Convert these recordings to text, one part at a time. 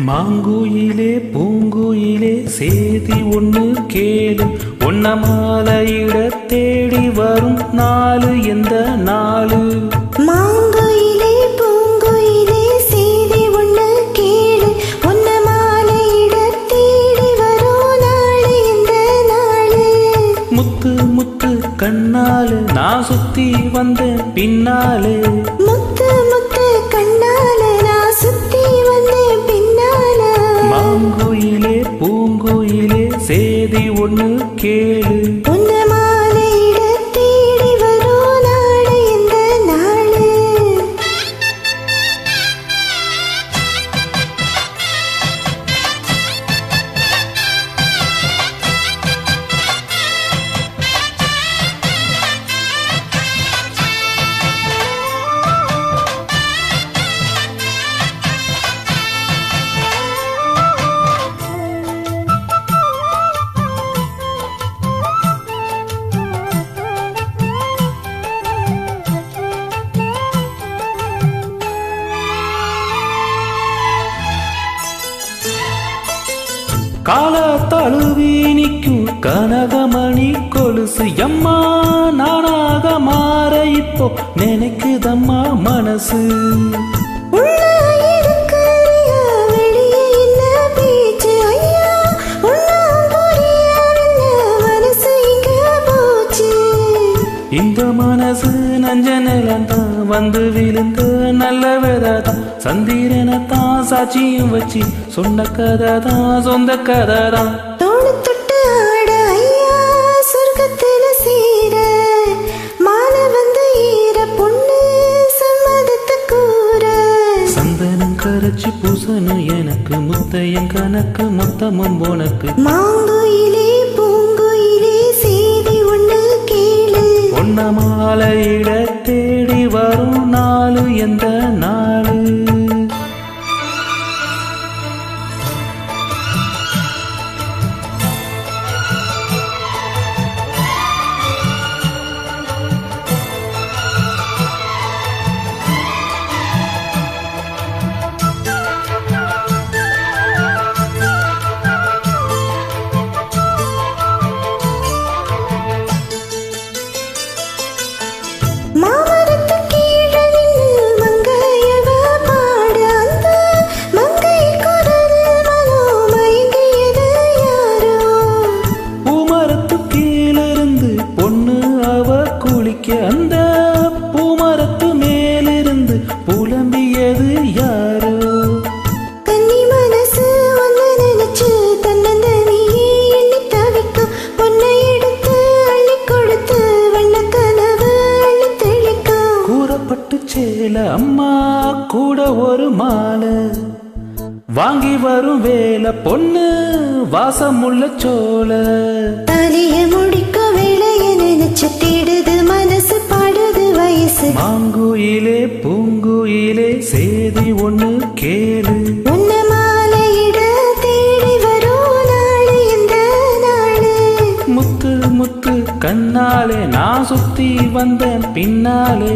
மாங்குயிலே பூங்குயிலே சேதி ஒண்ணு கேளு, ஒன்ன மாலையிட தேடி வரும் நாளு எந்த நாளு? மாங்குயிலே பூங்குயிலே சேதி ஒண்ணு கேளு, ஒன்ன மாலையிட தேடி வரும் நாளு எந்த நாளு? முத்து முத்து கண்ணாலு நான் சுத்தி வந்தேன் பின்னாலே, முத்து முத்து கண்ணால நான் சுத்தி வந்தேன் பின்னால. மாங்குயிலே பூங்குயிலே சேதி ஒண்ணு கேளு, உன்ன மாலையிட தேடி வரும் நாளு எந்த நாளு? கால தழுவி நிற்கும் கனகமணி கொலுசு எம்மா, நானாக மாற இப்போ நினைக்குதம்மா மனசு. உள்ள இருக்கிறியா வெளியே என்ன பேச்சு ஐயா, ஒன்னும் புரியவில்லை மனசு இங்க போச்சு. இந்த மனசு நஞ்ச நிலந்தான் வந்து விழுந்த நல்ல விததான், சந்திரனைத்தான் சாட்சியும் வச்சு சொன்ன கதை தான் சொந்த கதை தான். தோணு தொட்டு ஆட ஐயா சொர்க்கத்துல சேர, மாலை வந்து ஈர பொண்ணு சம்மதத்தை கூற. சந்தனம் கரைச்சி பூசணும் எனக்கு முத்தையன் கணக்கு மொத்தமும் உனக்கு. மாங்குயிலே பூங்குயிலே சேதி ஒண்ணு கேளு, ஒன்ன மாலையிட தேடி வரும் நாளு எந்த நாளு? மாமரத்து கீழே நின்னு மங்கையவ பாட, அந்த மங்கை குரலில் மனோ மயங்கியது யாரோ? பூமரத்து கீழிருந்து பொண்ணு அவ குளிக்க, அந்த பூமரத்து மேலிருந்து புலம்பியது யாரோ? கன்னி மனசு ஒன்னு நினைச்சு தன்னந்தனியே எண்ணி தவிக்கும், பொன்னை எடுத்து அள்ளி கொடுத்து வண்ண கனவு அள்ளி தெளிக்கும். கூறப்பட்டு சேல அம்மா கூட ஒரு மாலை வாங்கி வரும் வேலை பொண்ணு வாசமுள்ள சோல. தாலிய முடிக்க வேலைய நினைச்சு தேடுது மனசு பாடுது வயசு. மாங்குயிலே பூங்குயிலே சேதி ஒண்ணு கேளு, உன்ன மாலையிட தேடி வரும் நாளு எந்த நாளு? முத்து முத்து கண்ணாலே நான் சுத்தி வந்தேன் பின்னாலே,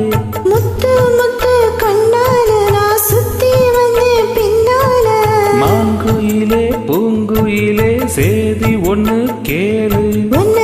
முத்து முத்து கண்ணால நான் சுத்தி வந்தேன் பின்னால. மாங்குயிலே பூங்குயிலே சேதி ஒண்ணு கேளு, உன்ன